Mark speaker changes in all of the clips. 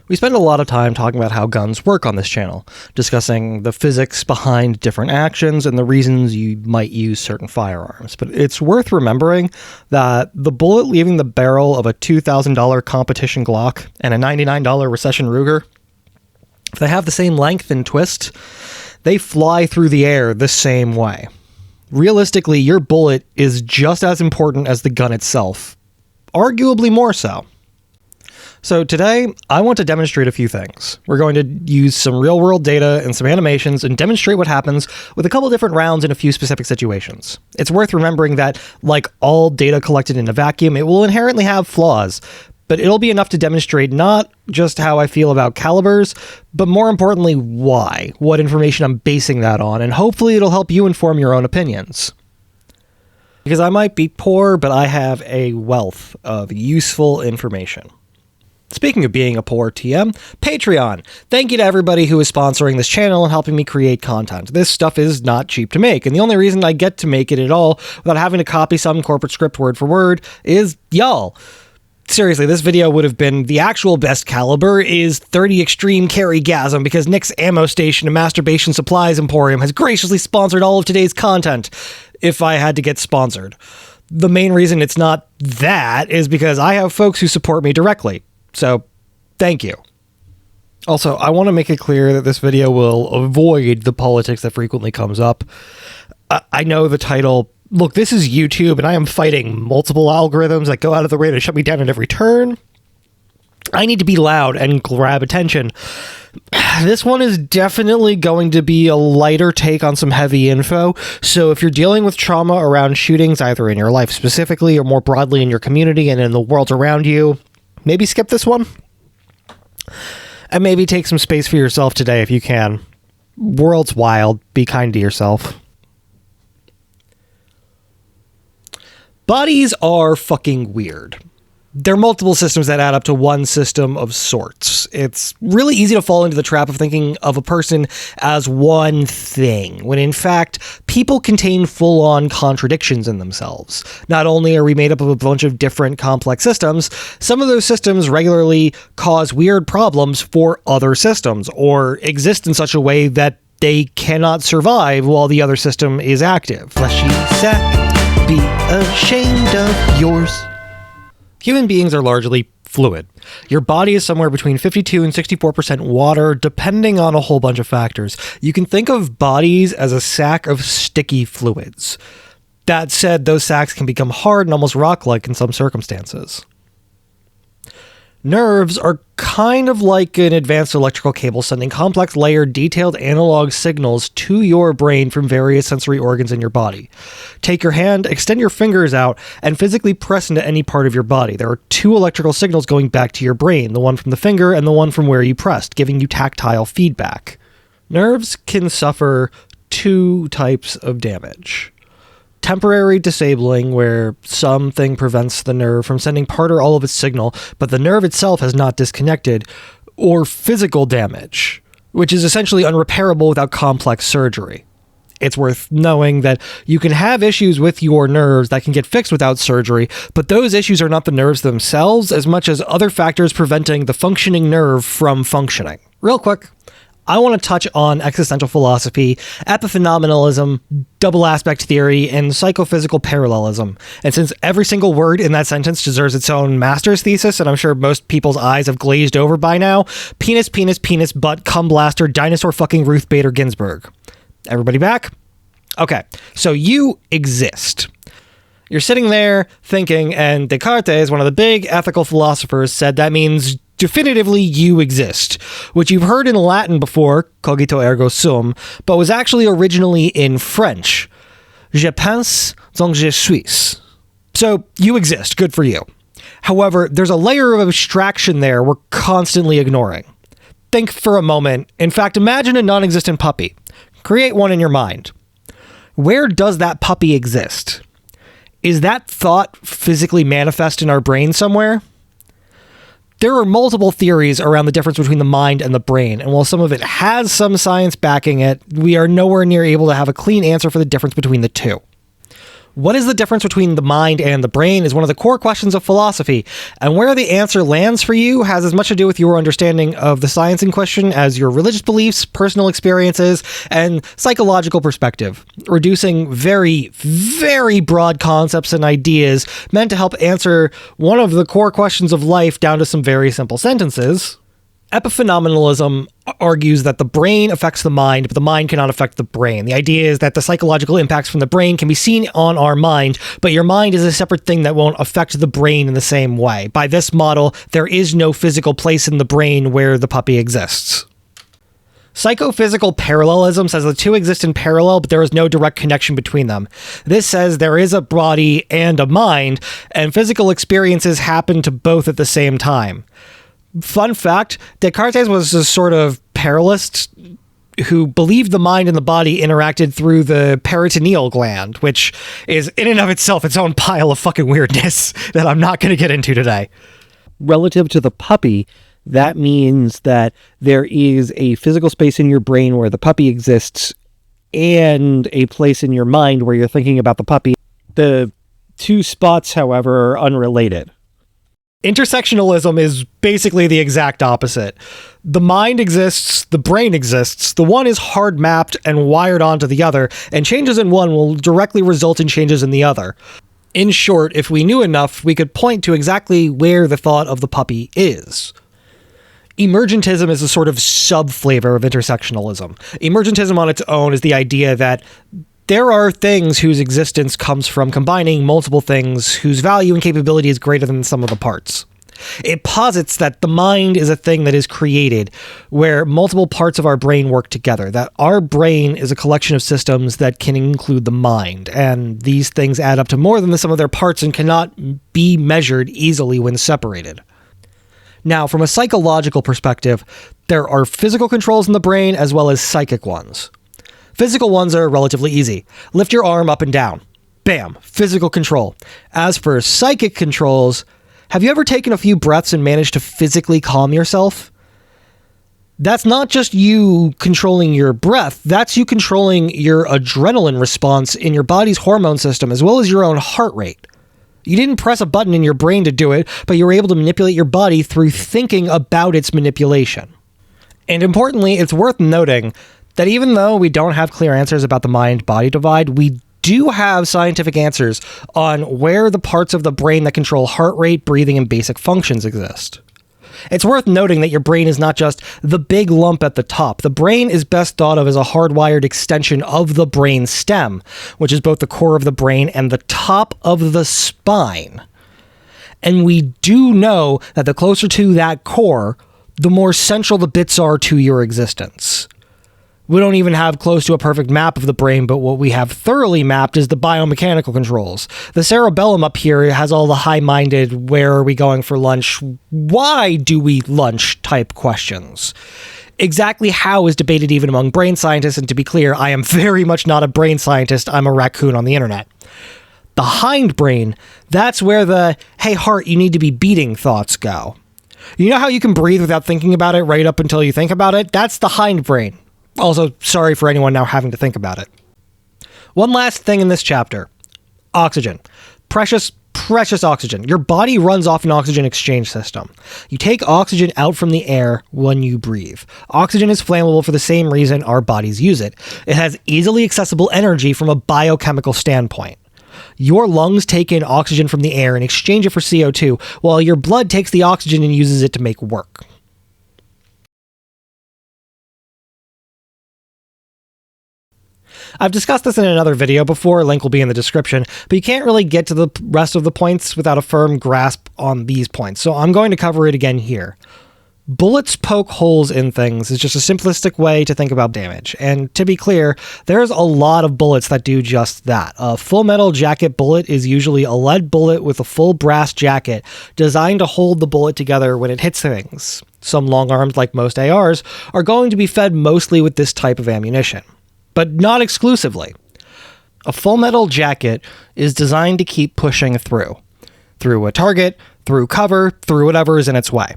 Speaker 1: We spend a lot of time talking about how guns work on this channel, discussing the physics behind different actions and the reasons you might use certain firearms. But it's worth remembering that the bullet leaving the barrel of a $2,000 competition Glock and a $99 Recession Ruger, if they have the same length and twist, they fly through the air the same way. Realistically, your bullet is just as important as the gun itself, arguably more so. So today, I want to demonstrate a few things. We're going to use some real-world data and some animations and demonstrate what happens with a couple different rounds in a few specific situations. It's worth remembering that, like all data collected in a vacuum, it will inherently have flaws, but it'll be enough to demonstrate not just how I feel about calibers, but more importantly, why, what information I'm basing that on, and hopefully it'll help you inform your own opinions. Because I might be poor, but I have a wealth of useful information. Speaking of being a poor TM, Patreon. Thank you to everybody who is sponsoring this channel and helping me create content. This stuff is not cheap to make, and the only reason I get to make it at all without having to copy some corporate script word for word is y'all. Seriously, this video would have been the actual best caliber is 30 Extreme Carry Gasm because Nick's Ammo Station and Masturbation Supplies Emporium has graciously sponsored all of today's content, if I had to get sponsored. The main reason it's not that is because I have folks who support me directly. So, thank you. Also, I want to make it clear that this video will avoid the politics that frequently comes up. I know the title, look, this is YouTube, and I am fighting multiple algorithms that go out of the way to shut me down at every turn. I need to be loud and grab attention. This one is definitely going to be a lighter take on some heavy info, so if you're dealing with trauma around shootings, either in your life specifically or more broadly in your community and in the world around you, maybe skip this one, and maybe take some space for yourself today if you can. World's wild. Be kind to yourself. Bodies are fucking weird. They're multiple systems that add up to one system of sorts. It's really easy to fall into the trap of thinking of a person as one thing, when in fact, people contain full-on contradictions in themselves. Not only are we made up of a bunch of different complex systems, some of those systems regularly cause weird problems for other systems, or exist in such a way that they cannot survive while the other system is active. Fleshy sack, be ashamed of yours. Human beings are largely fluid. Your body is somewhere between 52 and 64% water, depending on a whole bunch of factors. You can think of bodies as a sack of sticky fluids. That said, those sacks can become hard and almost rock-like in some circumstances. Nerves are kind of like an advanced electrical cable sending complex, layered, detailed analog signals to your brain from various sensory organs in your body. Take your hand, extend your fingers out, and physically press into any part of your body. There are two electrical signals going back to your brain, the one from the finger and the one from where you pressed, giving you tactile feedback. Nerves can suffer two types of damage. Temporary disabling, where something prevents the nerve from sending part or all of its signal, but the nerve itself has not disconnected, or physical damage, which is essentially unrepairable without complex surgery. It's worth knowing that you can have issues with your nerves that can get fixed without surgery, but those issues are not the nerves themselves as much as other factors preventing the functioning nerve from functioning. Real quick, I want to touch on existential philosophy, epiphenomenalism, double aspect theory, and psychophysical parallelism. And since every single word in that sentence deserves its own master's thesis, and I'm sure most people's eyes have glazed over by now, penis, penis, penis, butt, cum blaster, dinosaur fucking Ruth Bader Ginsburg. Everybody back? Okay, so you exist. You're sitting there thinking, and Descartes, one of the big ethical philosophers, said that means definitively you exist, which you've heard in Latin before, cogito ergo sum, but was actually originally in French. Je pense, donc je suis. So you exist, good for you. However, there's a layer of abstraction there we're constantly ignoring. Think for a moment. In fact, imagine a non-existent puppy. Create one in your mind. Where does that puppy exist? Is that thought physically manifest in our brain somewhere? There are multiple theories around the difference between the mind and the brain, and while some of it has some science backing it, we are nowhere near able to have a clean answer for the difference between the two. What is the difference between the mind and the brain is one of the core questions of philosophy, and where the answer lands for you has as much to do with your understanding of the science in question as your religious beliefs, personal experiences, and psychological perspective, reducing very, very broad concepts and ideas meant to help answer one of the core questions of life down to some very simple sentences. Epiphenomenalism argues that the brain affects the mind, but the mind cannot affect the brain. The idea is that the psychological impacts from the brain can be seen on our mind, but your mind is a separate thing that won't affect the brain in the same way. By this model, there is no physical place in the brain where the puppy exists. Psychophysical parallelism says the two exist in parallel, but there is no direct connection between them. This says there is a body and a mind, and physical experiences happen to both at the same time. Fun fact, Descartes was a sort of parallelist who believed the mind and the body interacted through the peritoneal gland, which is in and of itself its own pile of fucking weirdness that I'm not going to get into today.
Speaker 2: Relative to the puppy, that means that there is a physical space in your brain where the puppy exists and a place in your mind where you're thinking about the puppy. The two spots, however, are unrelated.
Speaker 1: Intersectionalism is basically the exact opposite. The mind exists, the brain exists, the one is hard mapped and wired onto the other, and changes in one will directly result in changes in the other. In short, if we knew enough, we could point to exactly where the thought of the puppy is. Emergentism is a sort of sub-flavor of intersectionalism. Emergentism on its own is the idea that there are things whose existence comes from combining multiple things whose value and capability is greater than the sum of the parts. It posits that the mind is a thing that is created, where multiple parts of our brain work together, that our brain is a collection of systems that can include the mind, and these things add up to more than the sum of their parts and cannot be measured easily when separated. Now, from a psychological perspective, there are physical controls in the brain as well as psychic ones. Physical ones are relatively easy. Lift your arm up and down. Bam, physical control. As for psychic controls, have you ever taken a few breaths and managed to physically calm yourself? That's not just you controlling your breath, that's you controlling your adrenaline response in your body's hormone system as well as your own heart rate. You didn't press a button in your brain to do it, but you were able to manipulate your body through thinking about its manipulation. And importantly, it's worth noting that even though we don't have clear answers about the mind-body divide, we do have scientific answers on where the parts of the brain that control heart rate, breathing, and basic functions exist. It's worth noting that your brain is not just the big lump at the top. The brain is best thought of as a hardwired extension of the brain stem, which is both the core of the brain and the top of the spine. And we do know that the closer to that core, the more central the bits are to your existence. We don't even have close to a perfect map of the brain, but what we have thoroughly mapped is the biomechanical controls. The cerebellum up here has all the high-minded, where are we going for lunch, why do we lunch type questions. Exactly how is debated even among brain scientists, and to be clear, I am very much not a brain scientist, I'm a raccoon on the internet. The hindbrain, that's where the, hey heart, you need to be beating thoughts go. You know how you can breathe without thinking about it right up until you think about it? That's the hindbrain. Also, sorry for anyone now having to think about it. One last thing in this chapter. Oxygen. Precious, precious oxygen. Your body runs off an oxygen exchange system. You take oxygen out from the air when you breathe. Oxygen is flammable for the same reason our bodies use it. It has easily accessible energy from a biochemical standpoint. Your lungs take in oxygen from the air and exchange it for CO2, while your blood takes the oxygen and uses it to make work. I've discussed this in another video before, a link will be in the description, but you can't really get to the rest of the points without a firm grasp on these points, so I'm going to cover it again here. Bullets poke holes in things is just a simplistic way to think about damage, and to be clear, there's a lot of bullets that do just that. A full metal jacket bullet is usually a lead bullet with a full brass jacket designed to hold the bullet together when it hits things. Some long arms, like most ARs, are going to be fed mostly with this type of ammunition, but not exclusively. A full metal jacket is designed to keep pushing through a target, through cover, through whatever is in its way.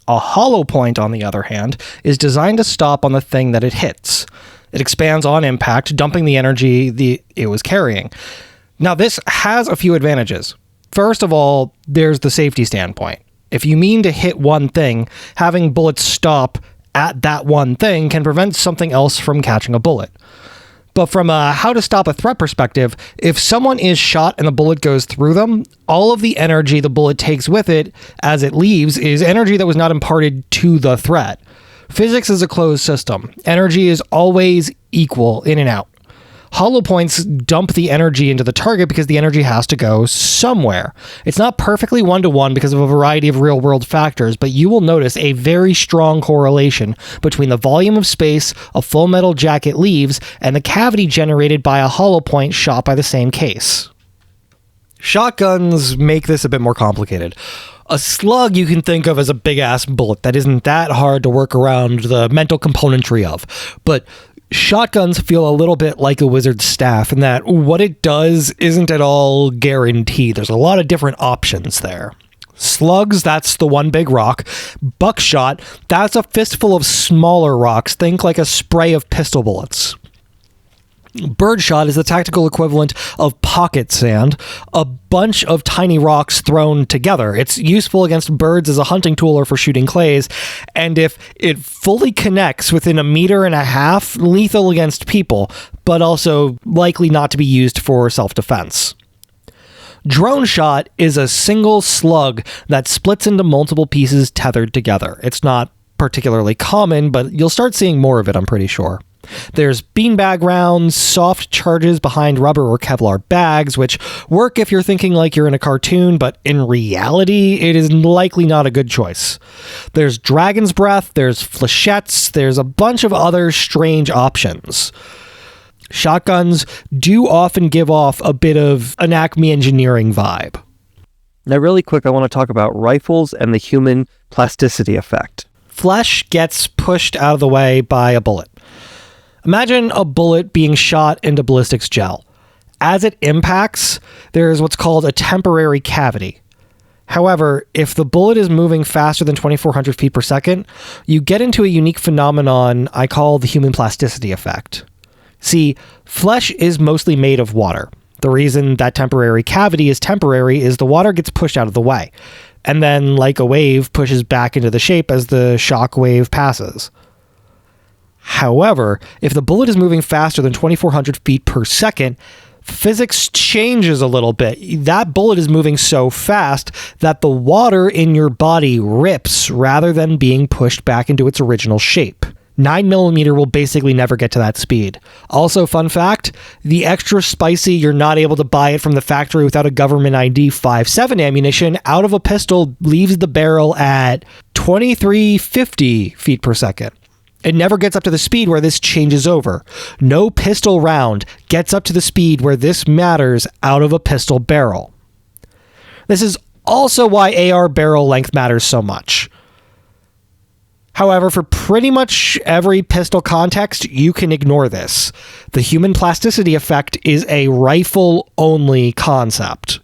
Speaker 1: A hollow point, on the other hand, is designed to stop on the thing that it hits. It expands on impact, dumping the energy it was carrying. Now, this has a few advantages. First of all, there's the safety standpoint. If you mean to hit one thing, having bullets stop at that one thing can prevent something else from catching a bullet. But from a how to stop a threat perspective, if someone is shot and the bullet goes through them, all of the energy the bullet takes with it as it leaves is energy that was not imparted to the threat. Physics is a closed system. Energy is always equal in and out. Hollow points dump the energy into the target because the energy has to go somewhere. It's not perfectly one-to-one because of a variety of real-world factors, but you will notice a very strong correlation between the volume of space a full metal jacket leaves and the cavity generated by a hollow point shot by the same case. Shotguns make this a bit more complicated. A slug you can think of as a big-ass bullet that isn't that hard to work around the mental componentry of, but shotguns feel a little bit like a wizard's staff in that what it does isn't at all guaranteed. There's a lot of different options there. Slugs, that's the one big rock. Buckshot, that's a fistful of smaller rocks. Think like a spray of pistol bullets. Birdshot is the tactical equivalent of pocket sand, a bunch of tiny rocks thrown together. It's useful against birds as a hunting tool or for shooting clays, and if it fully connects within 1.5 meters, lethal against people, but also likely not to be used for self-defense. Drone shot is a single slug that splits into multiple pieces tethered together. It's not particularly common, but you'll start seeing more of it, I'm pretty sure. There's beanbag rounds, soft charges behind rubber or Kevlar bags, which work if you're thinking like you're in a cartoon, but in reality, it is likely not a good choice. There's dragon's breath, there's flechettes, there's a bunch of other strange options. Shotguns do often give off a bit of an Acme Engineering vibe.
Speaker 2: Now, really quick, I want to talk about rifles and the human plasticity effect.
Speaker 1: Flesh gets pushed out of the way by a bullet. Imagine a bullet being shot into ballistics gel. As it impacts, there is what's called a temporary cavity. However, if the bullet is moving faster than 2,400 feet per second, you get into a unique phenomenon I call the human plasticity effect. See, flesh is mostly made of water. The reason that temporary cavity is temporary is the water gets pushed out of the way, and then, like a wave, pushes back into the shape as the shock wave passes. However, if the bullet is moving faster than 2,400 feet per second, physics changes a little bit. That bullet is moving so fast that the water in your body rips rather than being pushed back into its original shape. 9mm will basically never get to that speed. Also, fun fact, the extra spicy you're not able to buy it from the factory without a government ID 5.7 ammunition out of a pistol leaves the barrel at 2,350 feet per second. It never gets up to the speed where this changes over. No pistol round gets up to the speed where this matters out of a pistol barrel. This is also why AR barrel length matters so much. However, for pretty much every pistol context, you can ignore this. The human plasticity effect is a rifle-only concept.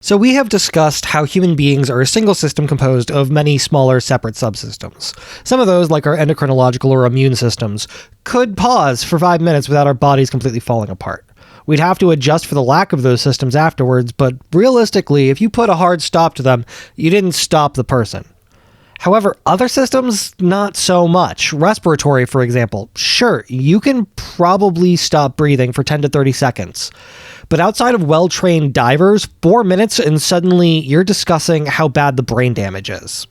Speaker 1: So we have discussed how human beings are a single system composed of many smaller separate subsystems. Some of those, like our endocrinological or immune systems, could pause for 5 minutes without our bodies completely falling apart. We'd have to adjust for the lack of those systems afterwards, but realistically, if you put a hard stop to them, you didn't stop the person. However, other systems, not so much. Respiratory, for example. Sure, you can probably stop breathing for 10 to 30 seconds. But outside of well-trained divers, 4 minutes and suddenly you're discussing how bad the brain damage is.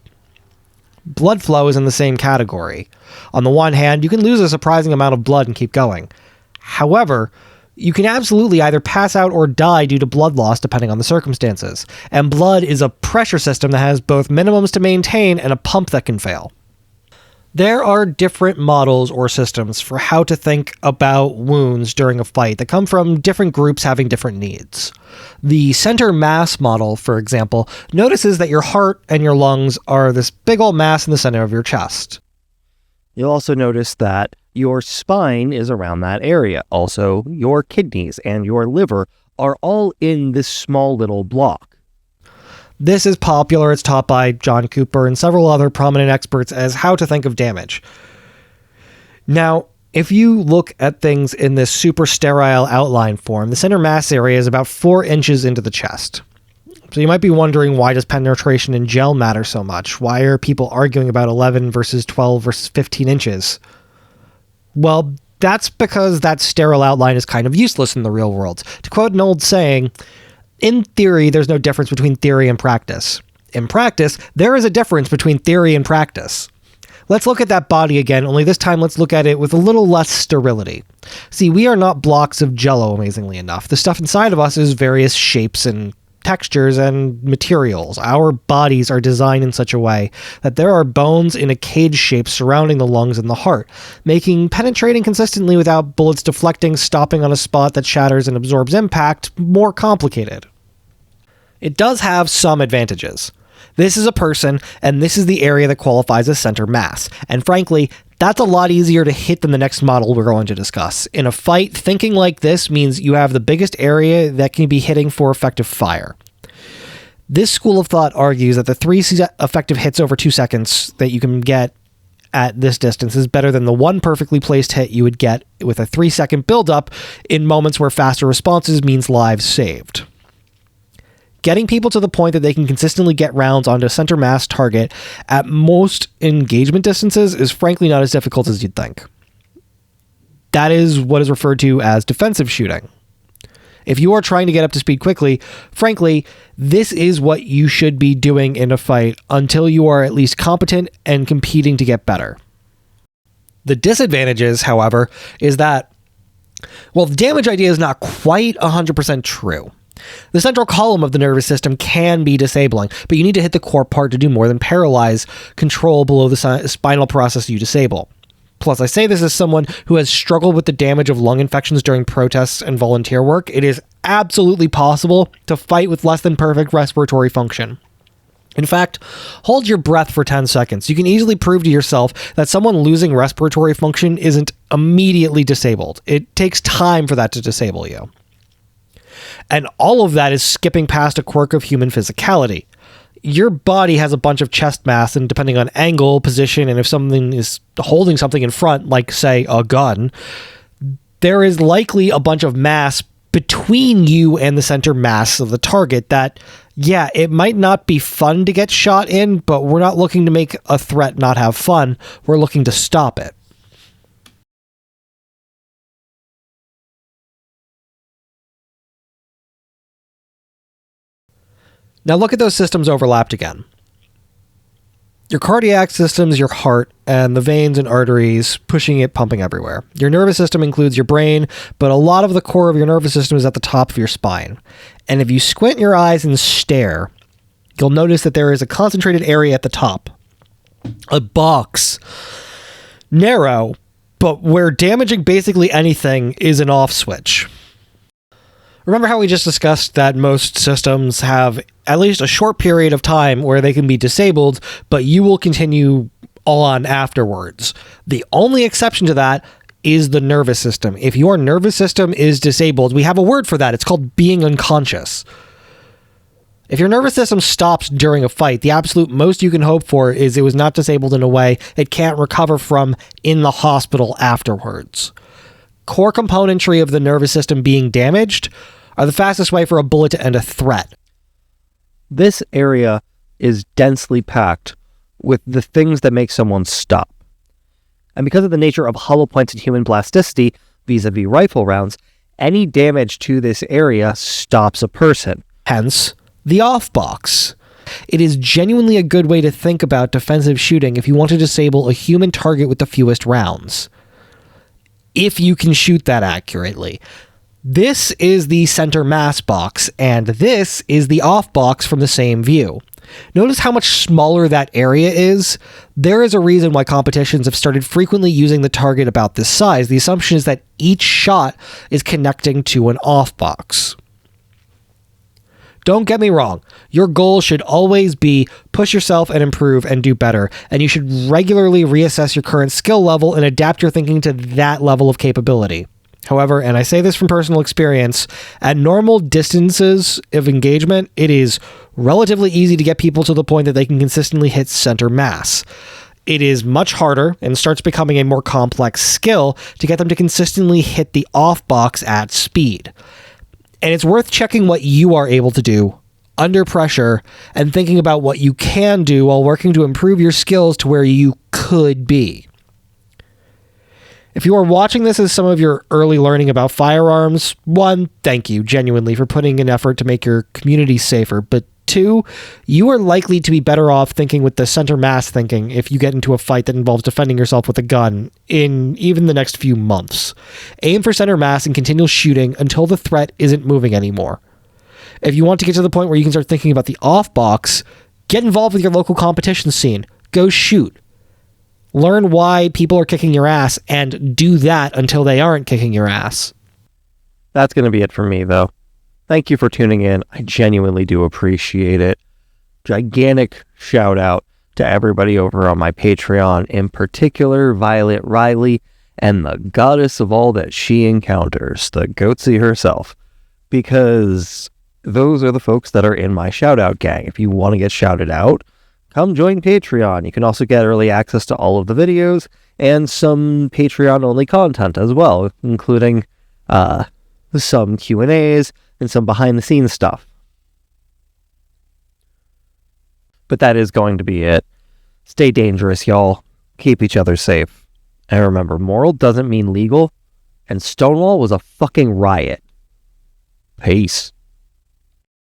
Speaker 1: Blood flow is in the same category. On the one hand, you can lose a surprising amount of blood and keep going. However, you can absolutely either pass out or die due to blood loss depending on the circumstances. And blood is a pressure system that has both minimums to maintain and a pump that can fail. There are different models or systems for how to think about wounds during a fight that come from different groups having different needs. The center mass model, for example, notices that your heart and your lungs are this big old mass in the center of your chest.
Speaker 2: You'll also notice that your spine is around that area. Also, your kidneys and your liver are all in this small little block.
Speaker 1: This is popular. It's taught by John Cooper and several other prominent experts as how to think of damage. Now, if you look at things in this super sterile outline form, the center mass area is about 4 inches into the chest. So you might be wondering, why does penetration in gel matter so much? Why are people arguing about 11 versus 12 versus 15 inches? Well, that's because that sterile outline is kind of useless in the real world. To quote an old saying, in theory, there's no difference between theory and practice. In practice, there is a difference between theory and practice. Let's look at that body again, only this time let's look at it with a little less sterility. See, we are not blocks of jello, amazingly enough. The stuff inside of us is various shapes and textures and materials. Our bodies are designed in such a way that there are bones in a cage shape surrounding the lungs and the heart, making penetrating consistently without bullets deflecting, stopping on a spot that shatters and absorbs impact, more complicated. It does have some advantages. This is a person, and this is the area that qualifies as center mass. And frankly, that's a lot easier to hit than the next model we're going to discuss. In a fight, thinking like this means you have the biggest area that can be hitting for effective fire. This school of thought argues that the 3 effective hits over 2 seconds that you can get at this distance is better than the 1 perfectly placed hit you would get with a 3-second buildup in moments where faster responses means lives saved. Getting people to the point that they can consistently get rounds onto a center mass target at most engagement distances is frankly not as difficult as you'd think. That is what is referred to as defensive shooting. If you are trying to get up to speed quickly, frankly, this is what you should be doing in a fight until you are at least competent and competing to get better. The disadvantages, however, is that, well, the damage idea is not quite 100% true. The central column of the nervous system can be disabling, but you need to hit the core part to do more than paralyze control below the spinal process you disable. Plus, I say this as someone who has struggled with the damage of lung infections during protests and volunteer work. It is absolutely possible to fight with less than perfect respiratory function. In fact, hold your breath for 10 seconds. You can easily prove to yourself that someone losing respiratory function isn't immediately disabled. It takes time for that to disable you. And all of that is skipping past a quirk of human physicality. Your body has a bunch of chest mass, and depending on angle, position, and if something is holding something in front, like, say, a gun, there is likely a bunch of mass between you and the center mass of the target that, yeah, it might not be fun to get shot in, but we're not looking to make a threat not have fun. We're looking to stop it. Now look at those systems overlapped again. Your cardiac system is your heart and the veins and arteries pushing it, pumping everywhere. Your nervous system includes your brain, but a lot of the core of your nervous system is at the top of your spine. And if you squint your eyes and stare, you'll notice that there is a concentrated area at the top. A box. Narrow, but where damaging basically anything is an off switch. Remember how we just discussed that most systems have at least a short period of time where they can be disabled, but you will continue on afterwards. The only exception to that is the nervous system. If your nervous system is disabled, we have a word for that. It's called being unconscious. If your nervous system stops during a fight, the absolute most you can hope for is it was not disabled in a way it can't recover from in the hospital afterwards. Core componentry of the nervous system being damaged are the fastest way for a bullet to end a threat.
Speaker 2: This area is densely packed with the things that make someone stop. And because of the nature of hollow points in human plasticity, vis-a-vis rifle rounds, any damage to this area stops a person.
Speaker 1: Hence, the offbox. It is genuinely a good way to think about defensive shooting if you want to disable a human target with the fewest rounds. If you can shoot that accurately. This is the center mass box, and this is the off box from the same view. Notice how much smaller that area is? There is a reason why competitions have started frequently using the target about this size. The assumption is that each shot is connecting to an off box. Don't get me wrong, your goal should always be push yourself and improve and do better, and you should regularly reassess your current skill level and adapt your thinking to that level of capability. However, and I say this from personal experience, at normal distances of engagement, it is relatively easy to get people to the point that they can consistently hit center mass. it is much harder and starts becoming a more complex skill to get them to consistently hit the offbox at speed. And it's worth checking what you are able to do under pressure and thinking about what you can do while working to improve your skills to where you could be. If you are watching this as some of your early learning about firearms, one, thank you genuinely for putting in effort to make your community safer, but two, you are likely to be better off thinking with the center mass thinking if you get into a fight that involves defending yourself with a gun in even the next few months. Aim for center mass and continue shooting until the threat isn't moving anymore. If you want to get to the point where you can start thinking about the off-box, get involved with your local competition scene. Go shoot. Learn why people are kicking your ass and do that until they aren't kicking your ass.
Speaker 2: That's going to be it for me, though. Thank you for tuning in. I genuinely do appreciate it. Gigantic shout out to everybody over on my Patreon, in particular Violet Riley and the goddess of all that she encounters, the Goatsy herself, because those are the folks that are in my shout out gang. If you want to get shouted out, come join Patreon. You can also get early access to all of the videos and some Patreon only content as well, including some Q&As and some behind-the-scenes stuff. But that is going to be it. Stay dangerous, y'all. Keep each other safe. And remember, moral doesn't mean legal, and Stonewall was a fucking riot. Peace.